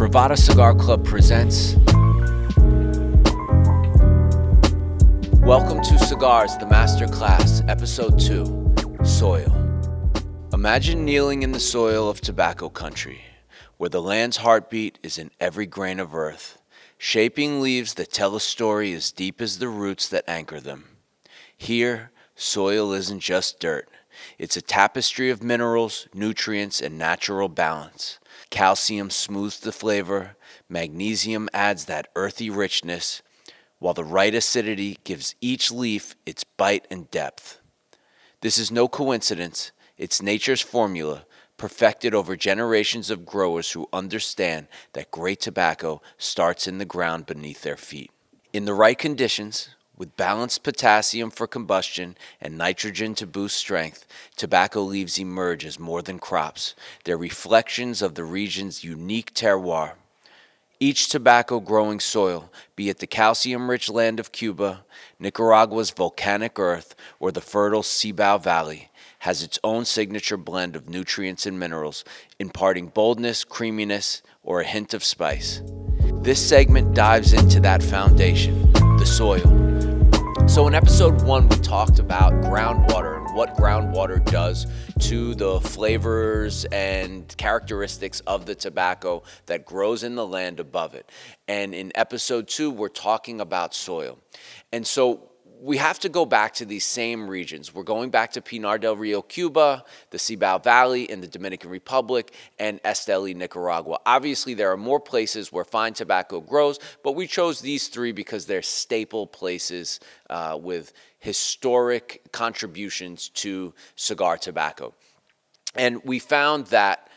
Bravada Cigar Club presents. Welcome to Cigars, the Masterclass, Episode 2, Soil. Imagine kneeling in the soil of tobacco country, where the land's heartbeat is in every grain of earth, shaping leaves that tell a story as deep as the roots that anchor them. Here, soil isn't just dirt. It's a tapestry of minerals, nutrients, and natural balance. Calcium smooths the flavor, magnesium adds that earthy richness, while the right acidity gives each leaf its bite and depth. This is no coincidence. It's nature's formula, perfected over generations of growers who understand that great tobacco starts in the ground beneath their feet. In the right conditions, with balanced potassium for combustion and nitrogen to boost strength, tobacco leaves emerge as more than crops. They're reflections of the region's unique terroir. Each tobacco-growing soil, be it the calcium-rich land of Cuba, Nicaragua's volcanic earth, or the fertile Cibao Valley, has its own signature blend of nutrients and minerals, imparting boldness, creaminess, or a hint of spice. This segment dives into that foundation, the soil. So in episode 1, we talked about groundwater and what groundwater does to the flavors and characteristics of the tobacco that grows in the land above it. And in episode 2, we're talking about soil. And so we have to go back to these same regions. We're going back to Pinar del Rio, Cuba, the Cibao Valley in the Dominican Republic, and Esteli, Nicaragua. Obviously, there are more places where fine tobacco grows, but we chose these 3 because they're staple places with historic contributions to cigar tobacco. And we found that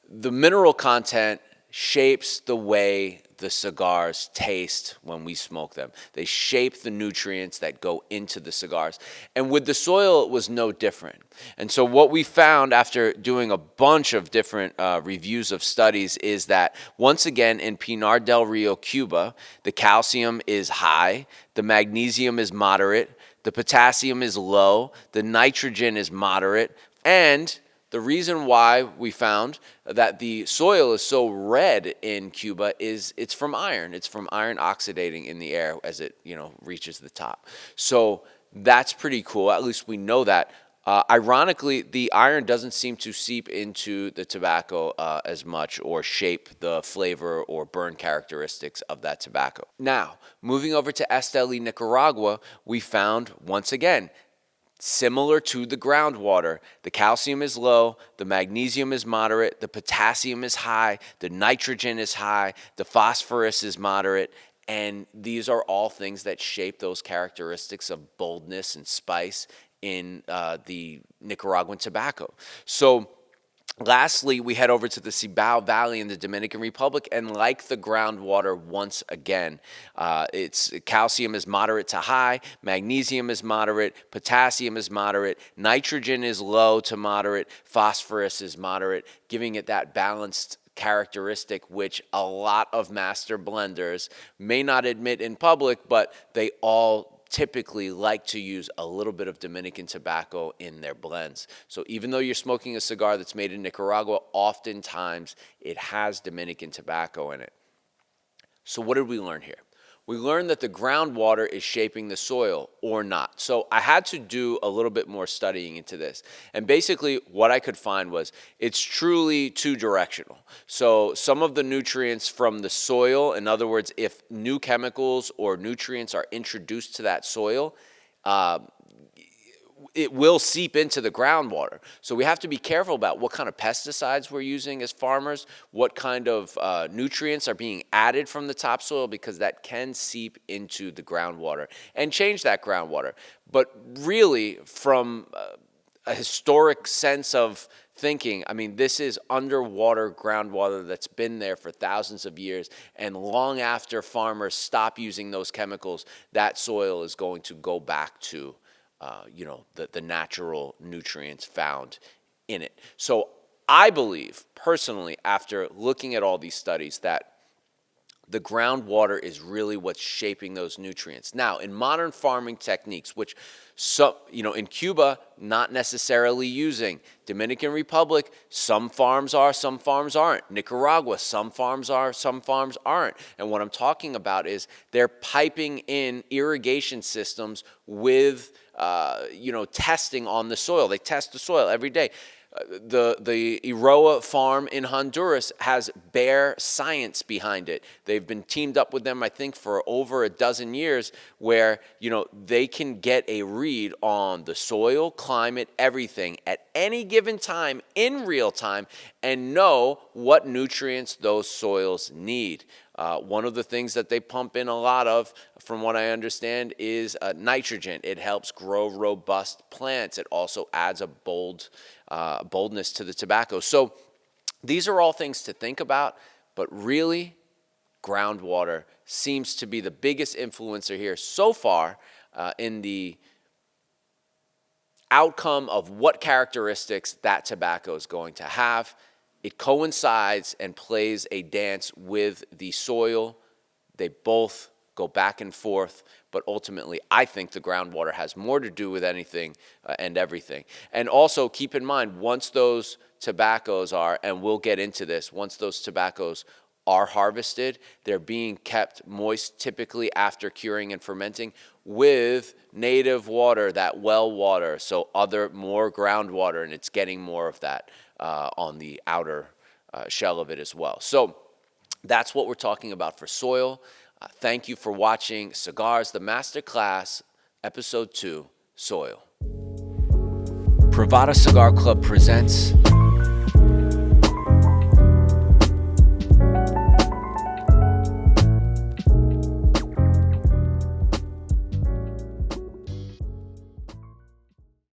the mineral content shapes the way the cigars taste when we smoke them. They shape the nutrients that go into the cigars. And with the soil, it was no different. And so what we found after doing a bunch of different reviews of studies is that, once again, in Pinar del Rio, Cuba, the calcium is high, the magnesium is moderate, the potassium is low, the nitrogen is moderate, and the reason why we found that the soil is so red in Cuba is it's from iron. It's from iron oxidating in the air as it, reaches the top. So that's pretty cool. At least we know that. Ironically, the iron doesn't seem to seep into the tobacco as much or shape the flavor or burn characteristics of that tobacco. Now, moving over to Esteli, Nicaragua, we found, once again, similar to the groundwater, the calcium is low, the magnesium is moderate, the potassium is high, the nitrogen is high, the phosphorus is moderate, and these are all things that shape those characteristics of boldness and spice in the Nicaraguan tobacco. So lastly, we head over to the Cibao Valley in the Dominican Republic, and like the groundwater, once again, its calcium is moderate to high, magnesium is moderate, potassium is moderate, nitrogen is low to moderate, phosphorus is moderate, giving it that balanced characteristic which a lot of master blenders may not admit in public, but they all typically like to use a little bit of Dominican tobacco in their blends. So even though you're smoking a cigar that's made in Nicaragua, oftentimes it has Dominican tobacco in it. So what did we learn here? We learned that the groundwater is shaping the soil or not. So I had to do a little bit more studying into this. And basically what I could find was it's truly two-directional. So some of the nutrients from the soil, in other words, if new chemicals or nutrients are introduced to that soil, it will seep into the groundwater. So we have to be careful about what kind of pesticides we're using as farmers, what kind of nutrients are being added from the topsoil, because that can seep into the groundwater and change that groundwater. But really, from a historic sense of thinking, this is underwater groundwater that's been there for thousands of years, and long after farmers stop using those chemicals, that soil is going to go back to the natural nutrients found in it. So I believe, personally, after looking at all these studies, that The groundwater is really what's shaping those nutrients. Now, in modern farming techniques, which in Cuba, not necessarily using. Dominican Republic, some farms are, some farms aren't. Nicaragua, some farms are, some farms aren't. And what I'm talking about is they're piping in irrigation systems with, testing on the soil. They test the soil every day. The Iroa farm in Honduras has Bear science behind it. They've been teamed up with them, I think, for over a dozen years, where they can get a read on the soil, climate, everything at any given time in real time, and know what nutrients those soils need. One of the things that they pump in a lot of, from what I understand, is nitrogen. It helps grow robust plants. It also adds a boldness to the tobacco. So these are all things to think about, but really, groundwater seems to be the biggest influencer here so far in the outcome of what characteristics that tobacco is going to have. It coincides and plays a dance with the soil. They both go back and forth, but ultimately, I think the groundwater has more to do with anything and everything. And also, keep in mind, once those tobaccos are, and we'll get into this, once those tobaccos are harvested, they're being kept moist, typically after curing and fermenting, with native water, that well water, so more groundwater, and it's getting more of that on the outer shell of it as well. So that's what we're talking about for soil. Thank you for watching Cigars, the Masterclass, Episode 2, Soil. Privada Cigar Club presents